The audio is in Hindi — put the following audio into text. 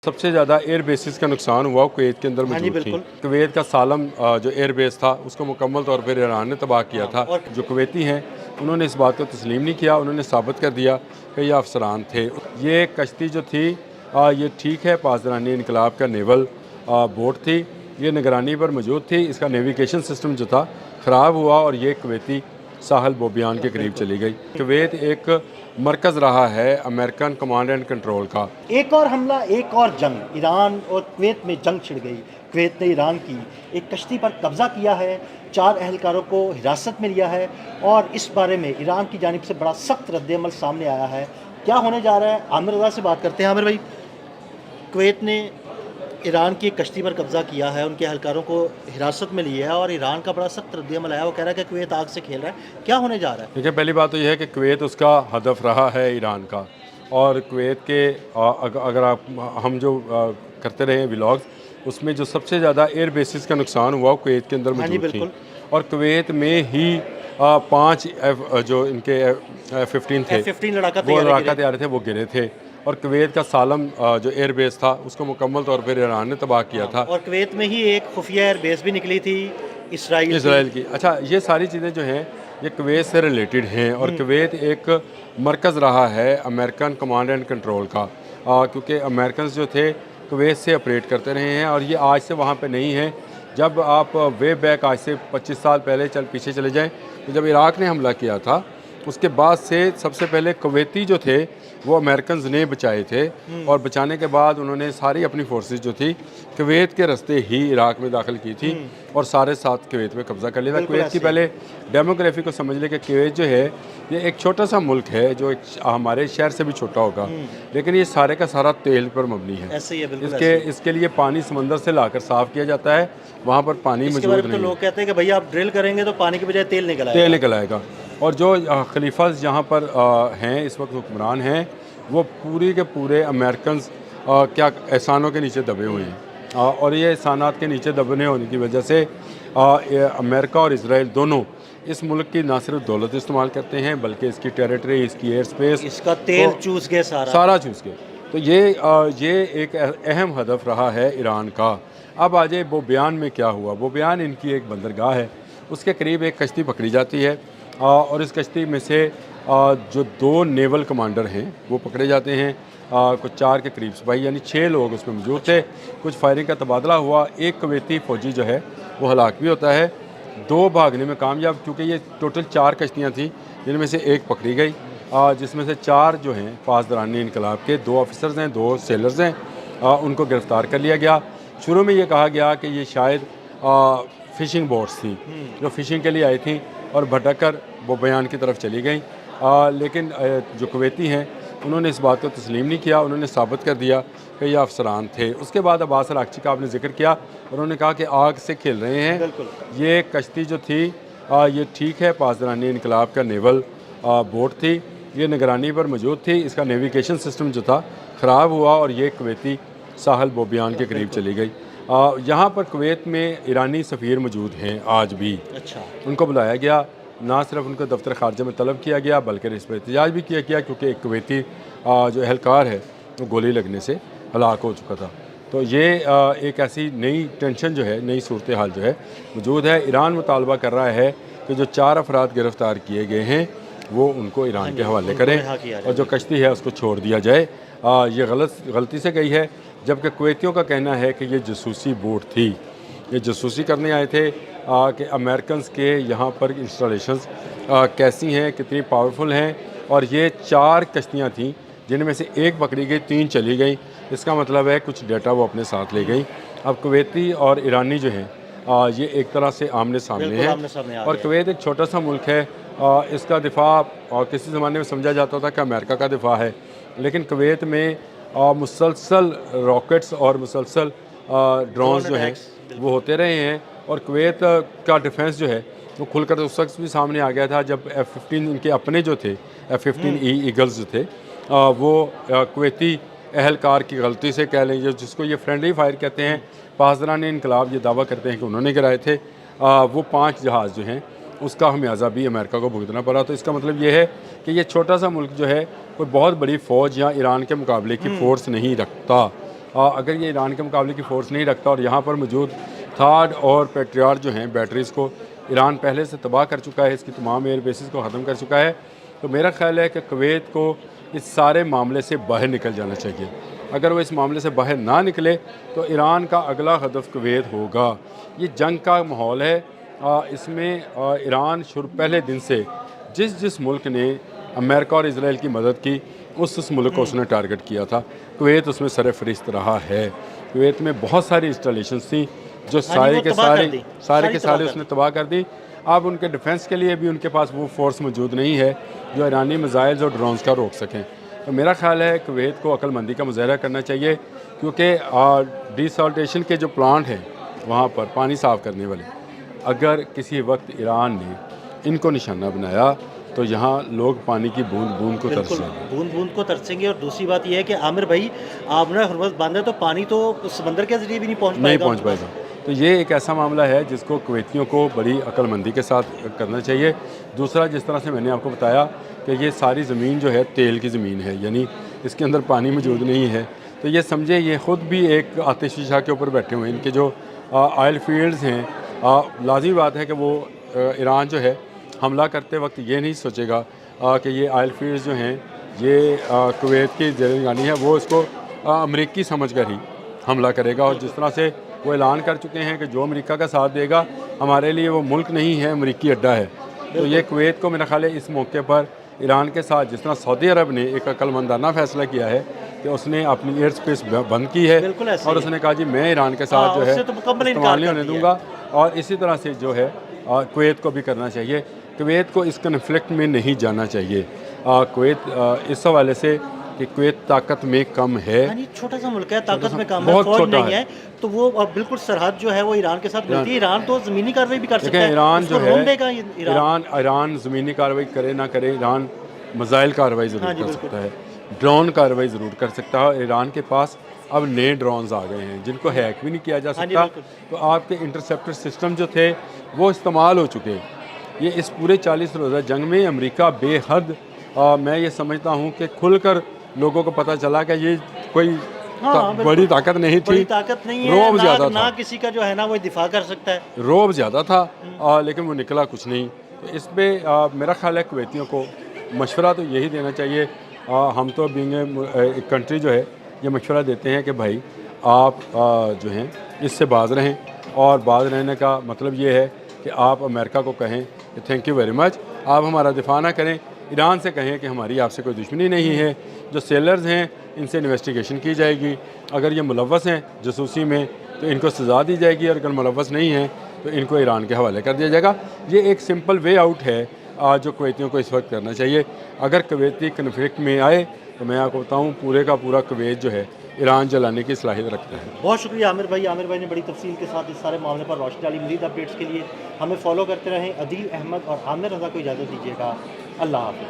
सबसे ज़्यादा एयर बेसिस का नुकसान हुआ कुवैत के अंदर मौजूद थी। कुवैत का सालम जो एयर बेस था उसको मुकम्मल तौर पर ईरान ने तबाह किया था। और जो कुवैती हैं उन्होंने इस बात को तस्लीम नहीं किया, उन्होंने साबित कर दिया कि ये अफसरान थे। ये कश्ती जो थी ये ठीक है पासदारानी इनकलाब का नेवल बोट थी, ये निगरानी पर मौजूद थी। इसका नेविगेशन सिस्टम जो था ख़राब हुआ और ये कुवैती साहल बोबियान के करीब चली गई। कुवैत एक मरकज़ रहा है अमेरिकन कमांड एंड कंट्रोल का। एक और हमला, एक और जंग, ईरान और कुवैत में जंग छिड़ गई। कुवैत ने ईरान की एक कश्ती पर कब्ज़ा किया है, 4 एहलकारों को हिरासत में लिया है और इस बारे में ईरान की जानिब से बड़ा सख्त रद्द-ए-अमल सामने आया है। क्या होने जा रहा है, आमिर रज़ा से बात करते हैं। आमिर भाई, कुवैत ने ईरान की एक कश्ती पर कब्ज़ा किया है, उनके एहलकारों को हिरासत में लिया है और ईरान का बड़ा सख्त रद्द-ए-अमल आया। वो कह रहा है कि कुवैत आग से खेल रहा है। क्या होने जा रहा है? देखिए, पहली बात तो यह है कि कुवैत उसका हदफ रहा है ईरान का, और कुवैत के अगर आप हम जो करते रहे व्लॉग्स, उसमें जो सबसे ज़्यादा एयर बेसिस का नुकसान हुआ वो कुवैत के अंदर मौजूद थी। और कुवैत में ही 5 जो इनके F-15 थे, वो लड़ाका तैयार थे, वो गिरे थे। और कुवैत का सालम जो एयर बेस था उसको मुकम्मल तौर पर ईरान ने तबाह किया था। और कुवैत में ही एक खुफिया एयर बेस भी निकली थी इसराइल की। अच्छा, ये सारी चीज़ें जो हैं ये कुवैत से रिलेटेड हैं। और कुवैत एक मरकज़ रहा है अमेरिकन कमांड एंड कंट्रोल का, क्योंकि अमेरिकन जो थे कुवैत से ऑपरेट करते रहे हैं और ये आज से वहाँ पे नहीं है। जब आप वे बैक आज से 25 साल पहले पीछे चले जाएं, तो जब इराक़ ने हमला किया था उसके बाद से सबसे पहले कुवैती जो थे वो अमेरिकन ने बचाए थे। और बचाने के बाद उन्होंने सारी अपनी फोर्सेस जो थी कुवैत के रास्ते ही इराक़ में दाखिल की थी और सारे साथ कुवैत में कब्ज़ा कर लिया था। कुवैत की पहले डेमोग्राफी को समझ ले कि कुवैत जो है ये एक छोटा सा मुल्क है जो हमारे शहर से भी छोटा होगा, लेकिन ये सारे का सारा तेल पर मबनी है। इसके लिए पानी समंदर से लाकर साफ़ किया जाता है, वहाँ पर पानी मौजूद नहीं। तो लोग कहते हैं कि भैया आप ड्रिल करेंगे तो पानी की बजाय तेल निकल आएगा। और जो खलीफा यहाँ पर हैं इस वक्त हुक्मरान हैं, वो पूरी के पूरे अमेरिकन क्या एहसानों के नीचे दबे हुए हैं। और ये एहसानात के नीचे दबने होने की वजह से अमेरिका और इसराइल दोनों इस मुल्क की ना सिर्फ दौलत इस्तेमाल करते हैं बल्कि इसकी टेरिटरी, इसकी एयर स्पेस, इसका तेल चूस गए, सारा चूस गए। तो ये एक अहम हदफ रहा है ईरान का। अब आ जाए वो बयान में क्या हुआ। वो बयान इनकी एक बंदरगाह है, उसके करीब एक कश्ती पकड़ी जाती है और इस कश्ती में से जो 2 नेवल कमांडर हैं वो पकड़े जाते हैं। कुछ 4 के करीब सिपाही यानी 6 लोग उसमें मौजूद थे। कुछ फायरिंग का तबादला हुआ, एक कुवैती फ़ौजी जो है वो हलाक भी होता है, 2 भागने में कामयाब, क्योंकि ये टोटल 4 कश्तियाँ थीं जिनमें से एक पकड़ी गई, जिसमें से 4 जो हैं पासदारानी इनकलाब के 2 ऑफिसर्स हैं, 2 सेलर्स हैं, उनको गिरफ़्तार कर लिया गया। शुरू में ये कहा गया कि ये शायद फ़िशिंग बोट्स थी जो फ़िशिंग के लिए आई थी और भटक कर वो बयान की तरफ चली गई। लेकिन जो कुवैती हैं उन्होंने इस बात को तस्लीम नहीं किया, उन्होंने साबित कर दिया कि ये अफसरान थे। उसके बाद अब्बास अरागची का आपने जिक्र किया, उन्होंने कहा कि आग से खेल रहे हैं। ये कश्ती जो थी ये ठीक है पासदारानी इनकलाब का नेवल बोट थी, ये निगरानी पर मौजूद थी। इसका नेविगेशन सिस्टम जो था ख़राब हुआ और ये कुवैती साहल बोबियान के करीब चली गई। यहाँ पर कुवैत में ईरानी सफ़ीर मौजूद हैं आज भी। अच्छा, उनको बुलाया गया, ना सिर्फ उनको दफ्तर ख़ारजा में तलब किया गया बल्कि इस पर एहतजाज भी किया गया, क्योंकि एक कुवैती जो एहलकार है वो गोली लगने से हलाक हो चुका था। तो ये एक ऐसी नई टेंशन जो है, नई सूरत हाल जो है मौजूद है। ईरान मुतालबा कर रहा है कि जो 4 अफराद गिरफ़्तार किए गए हैं वो उनको ईरान के हवाले करें और जो कश्ती है उसको छोड़ दिया जाए। ये गलती से गई है, जबकि कुवैतियों का कहना है कि ये जासूसी बोट थी, ये जासूसी करने आए थे कि अमेरिकन के यहाँ पर इंस्टॉलेशंस कैसी हैं, कितनी पावरफुल हैं। और ये 4 कश्तियाँ थीं जिनमें से एक पकड़ी गई, 3 चली गई। इसका मतलब है कुछ डेटा वो अपने साथ ले गई। अब कुवैती और ईरानी जो हैं ये एक तरह से आमने सामने हैं। और कुवैत एक छोटा सा मुल्क है, इसका दिफा और किसी ज़माने में समझा जाता था कि अमेरिका का दिफा है, लेकिन कुवैत में मुसलसल रॉकेट्स और मुसलसल ड्रोन जो हैं वो होते रहे हैं। और कुवैत का डिफेंस जो है वो खुलकर उस वक्त भी सामने आ गया था जब F-15 इनके अपने जो थे F-15E ईगल्स जो थे वो कुवैती एहलकार की गलती से कह लें, जिसको ये फ्रेंडली फायर कहते हैं, पासदारानी इनकलाब ये दावा करते हैं कि उन्होंने गिराए थे, वो 5 जहाज़ जो हैं उसका हमेशा भी अमेरिका को भुगतना पड़ा। तो इसका मतलब ये है कि ये छोटा सा मुल्क जो है कोई बहुत बड़ी फ़ौज या ईरान के मुकाबले की फ़ोर्स नहीं रखता। अगर ये ईरान के मुकाबले की फ़ोर्स नहीं रखता और यहाँ पर मौजूद थाड और पेट्रियाट जो हैं बैटरीज़ को ईरान पहले से तबाह कर चुका है, इसकी तमाम एयर बेसिस को ख़त्म कर चुका है, तो मेरा ख्याल है कि कुवैत को इस सारे मामले से बाहर निकल जाना चाहिए। अगर वो इस मामले से बाहर ना निकले तो ईरान का अगला हदफ कुवैत होगा। ये जंग का माहौल है, इसमें ईरान पहले दिन से जिस मुल्क ने अमेरिका और इसराइल की मदद की उस मुल्क को उसने टारगेट किया था। कुवैत उसमें सरफ़हरिस्त रहा है। कुवैत में बहुत सारी इंस्टॉलेशंस थी जो सारे के सारे उसने तबाह कर दी। अब उनके डिफेंस के लिए भी उनके पास वो फोर्स मौजूद नहीं है जो ईरानी मिसाइल्स और ड्रोन्स का रोक सकें। तो मेरा ख्याल है कुवैत को अक्लमंदी का मुजाहरा करना चाहिए, क्योंकि डिसॉल्टेशन के जो प्लांट हैं वहाँ पर पानी साफ़ करने वाले, अगर किसी वक्त ईरान ने इनको निशाना बनाया तो यहाँ लोग पानी की बूंद बूंद को तरसेंगे, बूंद बूंद को तरसेंगे। और दूसरी बात यह है कि आमिर भाई, आपने हुर्मुज़ बांध है तो पानी तो समंदर के ज़रिए भी नहीं पहुँच पाएगा। तो ये एक ऐसा मामला है जिसको कुवैतियों को बड़ी अक्लमंदी के साथ करना चाहिए। दूसरा, जिस तरह से मैंने आपको बताया कि ये सारी ज़मीन जो है तेल की ज़मीन है, यानी इसके अंदर पानी मौजूद नहीं है, तो ये समझे ये ख़ुद भी एक आतिशफशा के ऊपर बैठे हुए हैं। इनके जो ऑयल फील्ड्स हैं, लाज़मी बात है कि वो ईरान जो है हमला करते वक्त ये नहीं सोचेगा कि ये ऑयल फील्ड्स जो हैं ये कुवैत की ज़रानी है, वो इसको अमरीकी समझ कर ही हमला करेगा। और जिस तरह से वो ऐलान कर चुके हैं कि जो अमेरिका का साथ देगा हमारे लिए वो मुल्क नहीं है, अमरीकी अड्डा है। तो ये कुवैत को मेरा ख्याल है इस मौके पर ईरान के साथ, जिस तरह सऊदी अरब ने एक अक्लमंदाना फैसला किया है कि उसने अपनी एयर स्पेस बंद की है और उसने कहा जी मैं ईरान के साथ जो है इस्तेमाल नहीं होने दूँगा, और इसी तरह से जो है कुवैत को भी करना चाहिए। कुवैत को इस कन्फ्लिक्ट में नहीं जाना चाहिए। कुवैत इस हवाले से कि कुवैत ताकत में कम है, छोटा सा मुल्क है, ताकत में कम है, बहुत छोटा नहीं है, तो वो बिल्कुल सरहद जो है वो ईरान के साथ मिलती है। ईरान तो ज़मीनी कार्रवाई भी कर सकता है। ईरान जो है ईरान ज़मीनी कार्रवाई करे ना करे, ईरान मिसाइल कार्रवाई ज़रूर कर सकता है, ड्रोन कार्रवाई ज़रूर कर सकता है। ईरान के पास अब नए ड्रोन्स आ गए हैं जिनको हैक भी नहीं किया जा सकता। तो आपके इंटरसेप्टर सिस्टम जो थे वो इस्तेमाल हो चुके हैं। ये इस पूरे 40 रोज़ा जंग में अमेरिका बेहद, मैं ये समझता हूँ कि खुलकर लोगों को पता चला कि ये कोई बड़ी ताकत नहीं थी, रोब ज़्यादा था, ना किसी का जो है ना वो दिफा कर सकता है, रोब ज़्यादा था, लेकिन वो निकला कुछ नहीं। तो इस पर मेरा ख्याल है कुवैतियों को मशवरा तो यही देना चाहिए। हम तो बीइंग एक कंट्री जो है ये मशवरा देते हैं कि भाई आप जो हैं इससे बाज रहें, और बाज रहने का मतलब ये है कि आप अमेरिका को कहें कि थैंक यू वेरी मच, आप हमारा दिफा ना करें। ईरान से कहें कि हमारी आपसे कोई दुश्मनी नहीं है, जो सेलर्स हैं इनसे इन्वेस्टिगेशन की जाएगी, अगर ये मुलव्वस हैं जासूसी में तो इनको सज़ा दी जाएगी, और अगर मुलव्वस नहीं हैं तो इनको ईरान के हवाले कर दिया जाएगा। ये एक सिंपल वे आउट है जो कुवैतियों को इस वक्त करना चाहिए। अगर कुवैती कन्फ्लिक्ट में आए तो मैं आपको बताऊँ पूरे का पूरा कुवैत जो है ईरान जलाने की सलाहियत रखता है। बहुत शुक्रिया आमिर भाई। आमिर भाई ने बड़ी तफसील के साथ इस सारे मामले पर रोशनी डाली। मज़ीद अपडेट्स के लिए हमें फॉलो करते रहें। अदील अहमद और आमिर रज़ा को इजाज़त दीजिएगा। अल्लाह हाफ़िज़।